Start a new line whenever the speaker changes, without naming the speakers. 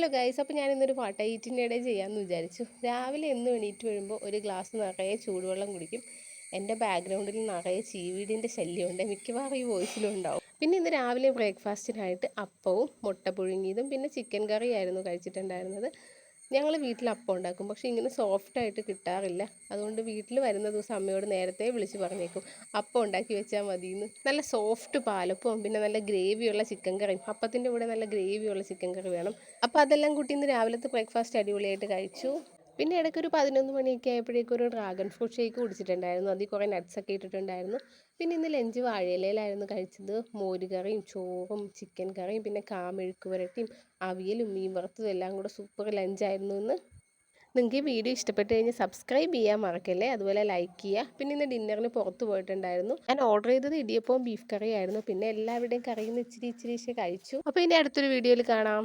Hello guys, അപ്പോൾ ഞാൻ ഇന്നൊരു വാട്ട ഈറ്റിൻ്റെ ചെയ്യാമെന്ന് വിചാരിച്ചു. രാവിലെ എന്നും എണീറ്റ് വരുമ്പോൾ ഒരു ഗ്ലാസ് നിറയെ ചൂടുവെള്ളം കുടിക്കും. എൻ്റെ ബാക്ക്ഗ്രൗണ്ടിൽ നിറയെ ചീവീടിൻ്റെ ശല്യമുണ്ട്, മിക്കവാറും ഈ വോയിസിലും ഉണ്ടാവും. പിന്നെ ഇന്ന് രാവിലെ ബ്രേക്ക്ഫാസ്റ്റിനായിട്ട് അപ്പവും മുട്ട പുഴുങ്ങിയതും പിന്നെ ചിക്കൻ കറിയായിരുന്നു കഴിച്ചിട്ടുണ്ടായിരുന്നത്. ഞങ്ങൾ വീട്ടിൽ അപ്പം ഉണ്ടാക്കും, പക്ഷേ ഇങ്ങനെ സോഫ്റ്റായിട്ട് കിട്ടാറില്ല. അതുകൊണ്ട് വീട്ടിൽ വരുന്ന ദിവസം അമ്മയോട് നേരത്തെ വിളിച്ച് പറഞ്ഞേക്കും അപ്പം ഉണ്ടാക്കി വെച്ചാൽ മതിയെന്ന്. നല്ല സോഫ്റ്റ് പാലപ്പവും പിന്നെ നല്ല ഗ്രേവിയുള്ള ചിക്കൻ കറിയും, അപ്പത്തിൻ്റെ കൂടെ നല്ല ഗ്രേവിയുള്ള ചിക്കൻ കറി വേണം. അപ്പോൾ അതെല്ലാം കൂട്ടി ഇന്ന് രാവിലത്തെ ബ്രേക്ക്ഫാസ്റ്റ് അടിപൊളിയായിട്ട് കഴിച്ചു. പിന്നെ ഇടയ്ക്കൊരു 11 മണിയൊക്കെ ആയപ്പോഴേക്കും ഒരു ഡ്രാഗൺ ഫ്രൂട്ട് ഷേക്ക് കുടിച്ചിട്ടുണ്ടായിരുന്നു. അതിൽ കുറേ നട്ട്സൊക്കെ ഇട്ടിട്ടുണ്ടായിരുന്നു. പിന്നെ ഇന്ന് ലഞ്ച് വാഴയിലയിലായിരുന്നു കഴിച്ചത്. മോരുകറിയും ചോറും ചിക്കൻ കറിയും പിന്നെ കാമെഴുക്ക് പുരട്ടിയും അവിയലും മീൻ വറുത്തതും എല്ലാം കൂടെ സൂപ്പർ ലഞ്ചായിരുന്നു ഇന്ന്. നിങ്ങൾക്ക് ഈ വീഡിയോ ഇഷ്ടപ്പെട്ട് കഴിഞ്ഞാൽ സബ്സ്ക്രൈബ് ചെയ്യാൻ മറക്കല്ലേ, അതുപോലെ ലൈക്ക് ചെയ്യുക. പിന്നെ ഇന്ന് ഡിന്നറിന് പുറത്ത് പോയിട്ടുണ്ടായിരുന്നു. ഞാൻ ഓർഡർ ചെയ്തത് ഇടിയപ്പവും ബീഫ് കറിയായിരുന്നു. പിന്നെ എല്ലാവരുടെയും കറിയിൽ നിന്ന് ഇച്ചിരി ഇച്ചിരി കഴിച്ചു. അപ്പോൾ ഇനി അടുത്തൊരു വീഡിയോയിൽ കാണാം.